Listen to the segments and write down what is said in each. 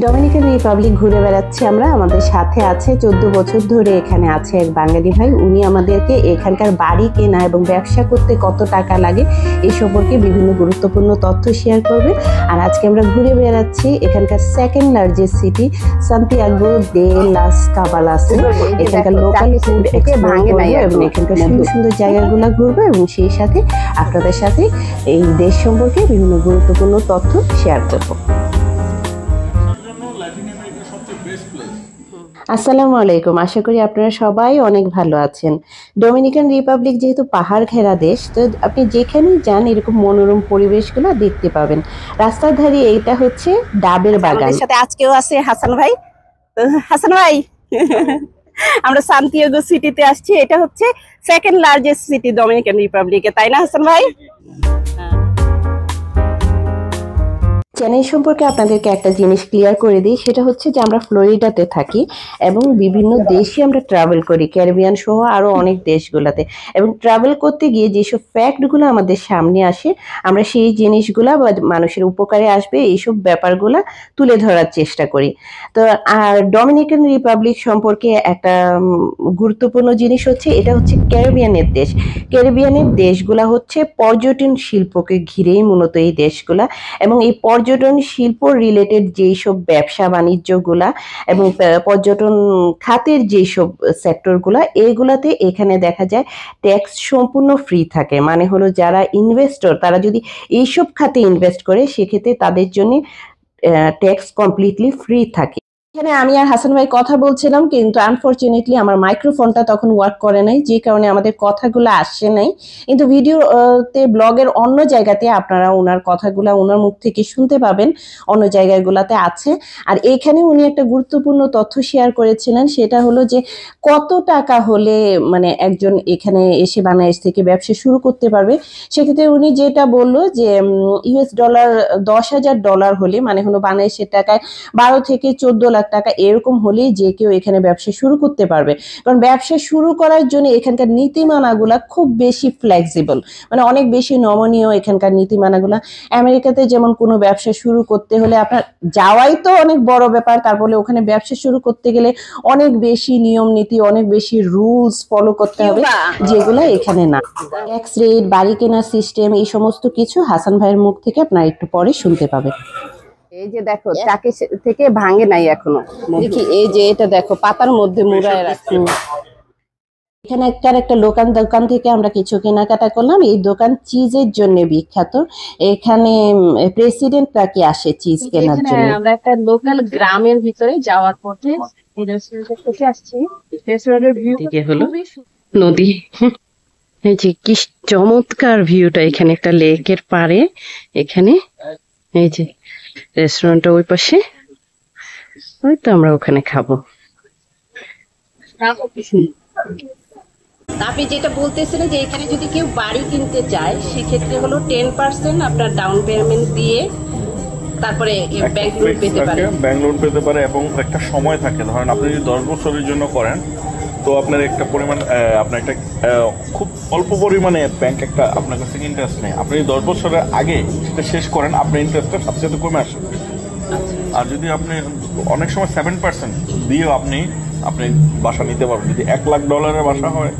Dominican Republic ঘুরে বেড়াচ্ছি আমরা। আমাদের সাথে আছে 14 বছর ধরে এখানে আছে এক বাঙালি ভাই। উনি আমাদেরকে এখানকার বাড়ি কেনা এবং ব্যবসা করতে কত টাকা লাগে এই সম্পর্কে বিভিন্ন গুরুত্বপূর্ণ তথ্য শেয়ার করবে। আর আজকে আমরা ঘুরে বেড়াচ্ছি এখানকার সেকেন্ড লার্জেস্ট সিটি সান্তিয়াগো দে লাস কাবালাসে। এখানকার লোকাল ফুড এক্সপ্লোর করবো এবং এখানকার সুন্দর সুন্দর জায়গাগুলো ঘুরবো এবং সেই সাথে আপনাদের সাথে এই দেশ সম্পর্কে বিভিন্ন গুরুত্বপূর্ণ তথ্য শেয়ার করবো। আসসালামু আলাইকুম, আশা করি আপনারা সবাই অনেক ভালো আছেন। ডমিনিকান রিপাবলিক যেহেতু পাহাড় ঘেরা দেশ, তো আপনি যেখানেই যান এরকম মনোরম পরিবেশগুলো দেখতে পাবেন। রাস্তার ধারে এইটা হচ্ছে ডাবের বাগান। সাথে আজকেও আছে হাসান ভাই। হাসান ভাই, আমরা সান্তিয়াগো সিটিতে আসছি। এটা হচ্ছে সেকেন্ড লার্জেস্ট সিটি ডমিনিকান রিপাবলিকে, তাই না হাসান ভাই? চ্যানেল সম্পর্কে আপনাদেরকে একটা জিনিস ক্লিয়ার করে দিই, সেটা হচ্ছে যে আমরা ফ্লোরিডাতে থাকি এবং বিভিন্ন দেশে আমরা ট্রাভেল করি, ক্যারিবিয়ান সহ আরও অনেক দেশগুলোতে। এবং ট্রাভেল করতে গিয়ে যেসব ফ্যাক্টগুলো আমাদের সামনে আসে, আমরা সেই জিনিসগুলা বা মানুষের উপকারে আসবে এইসব ব্যাপারগুলা তুলে ধরার চেষ্টা করি। তো আর ডমিনিকান রিপাবলিক সম্পর্কে একটা গুরুত্বপূর্ণ জিনিস হচ্ছে, এটা হচ্ছে ক্যারিবিয়ানের দেশ। ক্যারিবিয়ানের দেশগুলা হচ্ছে পর্যটন শিল্পকে ঘিরেই মূলত এই দেশগুলা, এবং এই পর্যটন শিল্প রিলেটেড যেই সব ব্যবসা বাণিজ্যগুলা এবং পর্যটন খাতের যেই সব সেক্টরগুলা, এইগুলাতে এখানে দেখা যায় ট্যাক্স সম্পূর্ণ ফ্রি থাকে। মানে হলো যারা ইনভেস্টর তারা যদি এইসব খাতে ইনভেস্ট করে সেক্ষেত্রে তাদের জন্য ট্যাক্স কমপ্লিটলি ফ্রি থাকে। এখানে আমি আর হাসান ভাই কথা বলছিলাম, কিন্তু আনফরচুনেটলি আমার মাইক্রোফোনটা তখন ওয়ার্ক করে নাই, যে কারণে আমাদের কথাগুলো আসছে নাই। কিন্তু ভিডিওতে ব্লগের অন্য জায়গাতে আপনারা ওনার কথাগুলো ওনার মুখ থেকে শুনতে পাবেন, অন্য জায়গাগুলোতে আছে। আর এখানে উনি একটা গুরুত্বপূর্ণ তথ্য শেয়ার করেছিলেন, সেটা হলো যে কত টাকা হলে মানে একজন এখানে এসে বাংলাদেশ থেকে ব্যবসা শুরু করতে পারবে। সেক্ষেত্রে উনি যেটা বললো যে US ডলার $10,000 হলে, মানে হলো বাংলাদেশের টাকায় 12 থেকে 14 লাখ টাকা এরকম হলেই যে কেউ এখানে ব্যবসা শুরু করতে পারবে। কারণ ব্যবসা শুরু করার জন্য এখানকার নীতিমালাগুলা খুব বেশি ফ্লেক্সিবল, মানে অনেক বেশি নমনীয় এখানকার নীতিমালাগুলা। আমেরিকাতে যেমন কোনো ব্যবসা শুরু করতে হলে আপনার যাওয়াই তো অনেক বড় ব্যাপার, তারপরে ওখানে ব্যবসা শুরু করতে গেলে অনেক বেশি নিয়ম নীতি, অনেক বেশি রুলস ফলো করতে হবে, যেগুলো এখানে না। ট্যাক্স রেট, বাড়ি কেনার সিস্টেম, এই সমস্ত কিছু হাসান ভাইয়ের মুখ থেকে আপনারা একটু পরে শুনতে পাবেন। এই যে দেখো, চাকে থেকে ভাঙে নাই এখনো, দেখি এই যে এটা দেখো পাতার মধ্যে মুড়ায় রাখছে। এখানে একটা দোকান থেকে আমরা কিছু কেনাকাটা করলাম। এই দোকান চিজের জন্য বিখ্যাত। এখানে প্রেসিডেন্ট নাকি আসে চিজ কেনার জন্য। আমরা একটা লোকাল গ্রামের ভিতরে যাওয়ার পথে এই রেস্টুরেন্টে থেকে আসছি। রেস্টুরেন্টের ভিউ হলো নদী। এই যে কি চমৎকার ভিউটা, এখানে একটা লেকের পাড়ে। এখানে এই যে রেস্টুরেন্টটা ওই পাশে, ওই তো আমরা ওখানে খাবো। আপনি যেটা বলতেছিলেন যে এখানে যদি কেউ বাড়ি কিনতে চায় সেক্ষেত্রে হলো 10% আপনার ডাউন পেমেন্ট দিয়ে তারপরে ব্যাংক লোন পেতে পারে। ব্যাংক লোন পেতে পারে এবং একটা সময় থাকে। ধরেন আপনি যদি 10 বছরের জন্য করেন তো আপনার একটা পরিমাণ, আপনার একটা খুব অল্প পরিমাণে ব্যাংক একটা আপনার কাছে ইন্টারেস্ট নেই। আপনি 10 বছরের আগে সেটা শেষ করেন, আপনার ইন্টারেস্টটা সাথে সাথে কমে আসে। আর যদি আপনি অনেক সময় 7% দিয়েও আপনি বাসা নিতে পারবেন। যদি $1 লাখ বাসা হয়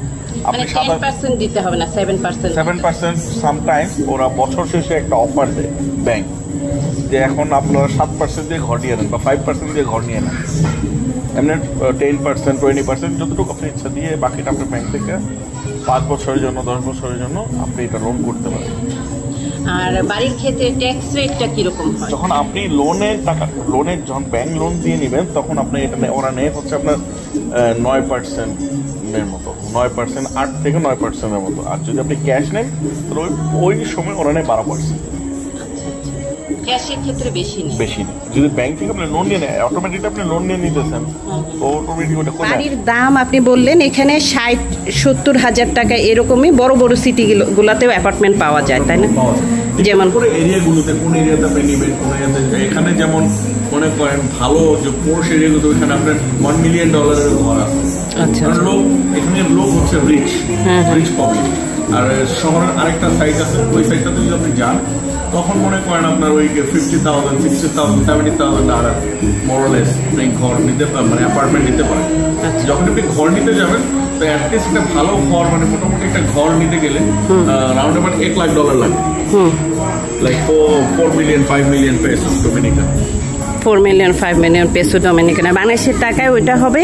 আপনি 7% দিতে হবে না, 7% সামটাইমস ওরা বছর শেষে একটা অফার দেয় ব্যাংক, যে এখন আপনারা 7% দিয়ে ঘর নিয়ে নেন বা 5% দিয়ে ঘর নিয়ে নেন। এমনি 10%, 20% যতটুকু আপনি ইচ্ছা দিয়ে বাকিটা আপনার ব্যাংক থেকে 5 বছরের জন্য, 10 বছরের জন্য আপনি এটা লোন করতে পারেন। আর বাড়ির ক্ষেত্রে ট্যাক্স রেটটা কিরকম হয়? যখন আপনি যখন ব্যাংক লোন দিয়ে নেবেন তখন আপনি এটা ওরা নেয় হচ্ছে আপনার 9% এর মতো, 9%, 8 থেকে 9% মতো। আর যদি আপনি ক্যাশ নেন তাহলে ওই সময় ওরা নেয় 12%। ক্যাশের ক্ষেত্রে বেশি নেই। যদি ব্যাংক থেকে আপনি লোন নিয়ে নেয়, অটোমেটিকলি আপনি লোন নিয়ে নিতেছেন, তো অটোমেটিক ওটা কমে। বাড়ির দাম আপনি বললেন এখানে 60-70 হাজার টাকা এরকমই বড় বড় সিটি গুলাতেও অ্যাপার্টমেন্ট পাওয়া যায়, তাই না? যেমন এরিয়াগুলোতে কোন এরিয়াতে আপনি নেবেন, কোন এরিয়াতে। এখানে যেমন মনে করেন ভালো যে পোর্শ এরিয়াগুলো, এখানে আপনার $1 মিলিয়ন ঘর আছে। আচ্ছা, এখানে লোক হচ্ছে রিচ পাবলিক। আর শহরের আরেকটা সাইড আছে, ওই সাইডটাতে যদি আপনি যান তো তখন মনে করেন আপনার ওই 50,000 60,000 70,000 টাকা মোরলেস আপনি ঘর নিতে পারেন, মানে অ্যাপার্টমেন্ট নিতে পারেন। যখন আপনি ঘর নিতে যাবেন তো অ্যাটলিস্ট একটা ভালো ঘর, মানে মোটামুটি একটা ঘর নিতে গেলে রাউন্ড অ্যাবাউট $1 লাখ লাগে, like 4 million 5 million peso Dominican. 4 million 5 million peso Dominican. বাংলাদেশের টাকায় ওইটা হবে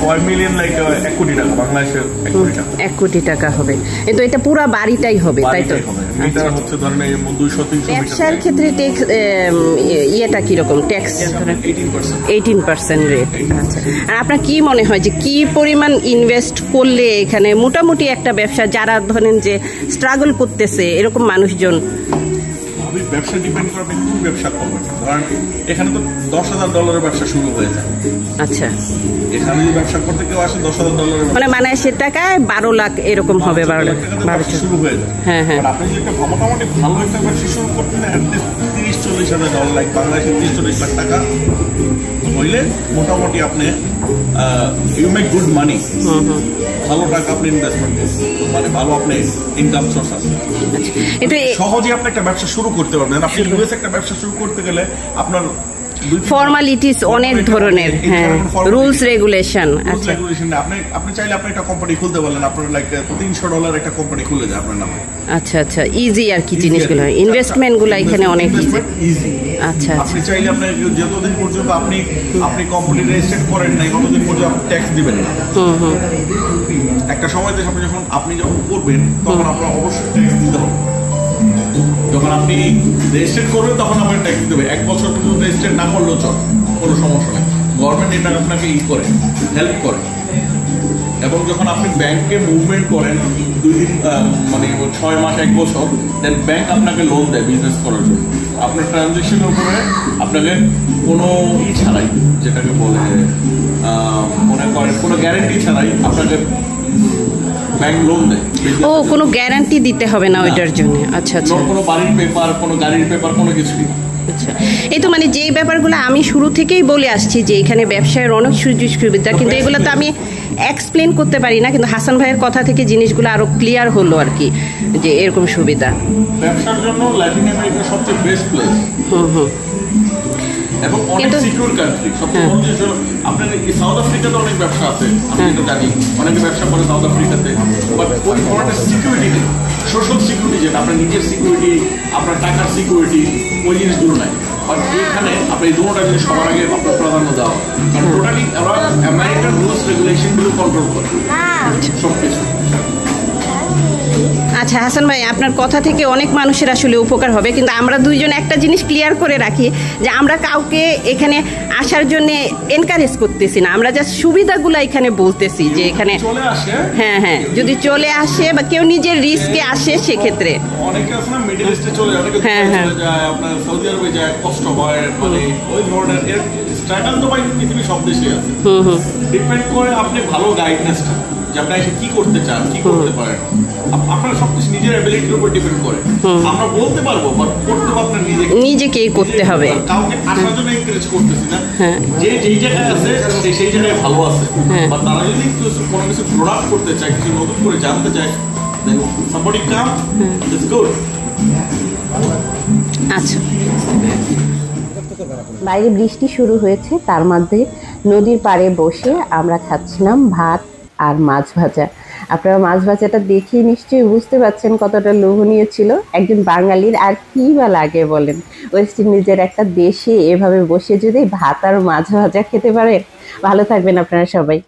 5 মিলিয়ন লাইক 1 কোটি টাকা, বাংলাদেশের 1 কোটি টাকা। 1 কোটি টাকা হবে। কিন্তু এটা পুরো বাড়িটাই হবে, তাই তো? এটা হচ্ছে ধরেন 200-300 ব্যবসার ক্ষেত্রে ট্যাক্স ইয়েটা কিরকম? Tax 18% rate. আচ্ছা, আর আপনার কি মনে হয় যে কি পরিমাণ ইনভেস্ট করলে এখানে মোটামুটি একটা ব্যবসা, যারা ধরেন যে স্ট্রাগল করতেছে এরকম মানুষজন? ব্যবসা ডিপেন্ড করবে কোন ব্যবসা করবেন, কারণ এখানে তো $10,000 ব্যবসা শুরু হয়ে যায়। আচ্ছা, এখানে যদি ব্যবসা করতে কেউ আসে $10,000 মানে বাংলাদেশের টাকায় 12 লাখ এরকম হবে। 12 লাখ শুরু হয়ে যায়। হ্যাঁ হ্যাঁ। আপনি যদি একটা মোটামুটি ভালো একটা ব্যবসা শুরু করতে $30-40,000 লাখ, বাংলাদেশের 30-40 লাখ টাকা হইলে মোটামুটি আপনি ইউ মেক গুড মানি। ভালো টাকা আপনি ইনভেস্টমেন্ট করছেন, মানে ভালো আপনি ইনকাম সোর্স আছে। এটা সহজে আপনি একটা ব্যবসা শুরু করতে পারবেন। আপনি ইউএস একটা ব্যবসা শুরু করতে গেলে আপনার ফর্মালিটিস অনেক ধরনের, হ্যাঁ, রুলস রেগুলেশন। আচ্ছা, আপনি চাইলে আপনি একটা কোম্পানি খুলতে পারলেন, আপনার লাইক $300 একটা কোম্পানি খুলে যায় আপনার নামে। আচ্ছা আচ্ছা, ইজি আর কি জিনিসগুলো, ইনভেস্টমেন্ট গুলো এখানে অনেক ইজি। আচ্ছা, আপনি চাইলে আপনি যতদিন পর্যন্ত আপনি কোম্পানি রেজিস্ট্রেট করেন নাই ততদিন পর্যন্ত আপনি ট্যাক্স দিবেন না। একটা সময় দেশ আপনি যখন করবেন তখন আপনার অবশ্যই ট্যাক্স দিতে হবে। যখন আপনি রেজিস্ট্রেট করবেন তখন আপনার ট্যাক্স দেবে। 1 বছর পর্যন্ত রেজিস্ট্রেট না করলেও চলে, কোনো সমস্যা নেই। গভর্নমেন্ট এটা আপনাকে করে হেল্প করে। এবং যখন আপনি ব্যাংকে মুভমেন্ট করেন 2 দিন, মানে 6 মাস 1 বছর, দেন ব্যাংক আপনাকে লোন দেয় বিজনেস করার জন্য। আপনার ট্রানজেকশনের উপরে আপনাকে কোনো ছাড়াই, যেটাকে বলে মনে করেন কোনো গ্যারেন্টি ছাড়াই আপনাকে ব্যাংক লোন দেয়। ও, কোনো গ্যারান্টি দিতে হবে না ওইটার জন্য? আচ্ছা আচ্ছা, কোনো বাড়ির পেপার, কোনো গাড়ির পেপার, কোনো কিছুই। আচ্ছা, এই তো মানে যেই ব্যাপারগুলো আমি শুরু থেকেই বলে আসছি যে এখানে ব্যবসায়ের অনেক সুযোগ সুবিধা, কিন্তু এগুলো তো আমি এক্সপ্লেন করতে পারি না। কিন্তু হাসান ভাইয়ের কথা থেকে জিনিসগুলো আরো ক্লিয়ার হলো আর কি, যে এরকম সুবিধা। ব্যবসার জন্য ল্যাটিন আমেরিকা সবচেয়ে বেস্ট প্লেস। এবং অনেক সিকিউর কান্ট্রি। সবচেয়ে বড় জিনিস হলো আপনার সাউথ আফ্রিকাতে অনেক ব্যবসা আছে, আমি এটা জানি, অনেকে ব্যবসা করে সাউথ আফ্রিকাতে, বাট ওই অনেকটা সিকিউরিটি নেই। সোশ্যাল সিকিউরিটি, যেটা আপনার নিজের সিকিউরিটি, আপনার টাকার সিকিউরিটি, ওই জিনিসগুলো নাই। বাট এখানে আপনি এই দুটোটা জিনিস সবার আগে আপনার প্রাধান্য দেওয়া হয়, কারণ টোটালি ওরা আমেরিকান রুলস রেগুলেশনগুলো কন্ট্রোল করে সবকিছু। আচ্ছা হাসান ভাই, আপনার কথা থেকে অনেক মানুষের আসলে উপকার হবে, কিন্তু আমরা দুইজন একটা জিনিস ক্লিয়ার করে রাখি যে আমরা কাউকে এখানে আসার জন্য এনকারেজ করতেছি না, আমরা জাস্ট সুবিধাগুলো এখানে বলতেছি যে এখানে চলে আসে। হ্যাঁ হ্যাঁ, যদি চলে আসে বা কেউ নিজের রিস্কে আসে সেক্ষেত্রে অনেকে আছে না মিডল ইস্টে চলে যায়, অনেকে চলে যায়, আপনার সৌদি আরবে যায়, কষ্ট হয়, মানে ওই ধরনের এর স্ট্রাগল তো ভাই পৃথিবীর সব দেশে আছে। ডিপেন্ড করে আপনি ভালো গাইডনেসটা, যে আপনি এসে কি করতে চান, কি করতে পারেন, আপনার সবকিছু নিজের অ্যাবিলিটির উপর ডিপেন্ড করে। আমরা বলতে পারবো, বাট করতে আপনার নিজেকেই করতে হবে। কাউকে আসার জন্য এনকারেজ করতেছি না, যে যেই জায়গায় আছে সেই জায়গায় ভালো আছে, বা তারা যদি কোনো কিছু গ্রো আপ করতে চায়, কিছু নতুন করে জানতে চায়, দেন somebody come, let's go। আচ্ছা, বাইরে বৃষ্টি শুরু হয়েছে, তার মধ্যে নদীর পাড়ে বসে আমরা খাচ্ছিলাম ভাত আর মাছ ভাজা। আপনারা মাছ ভাজাটা দেখে নিশ্চয়ই বুঝতে পারছেন কতটা লোভনীয় ছিল। একজন বাঙালির আর কি বা লাগে বলেন, ওয়েস্ট ইন্ডিজের একটা দেশে এভাবে বসে যদি ভাত আর মাছ ভাজা খেতে পারে। ভালো থাকবেন আপনারা সবাই।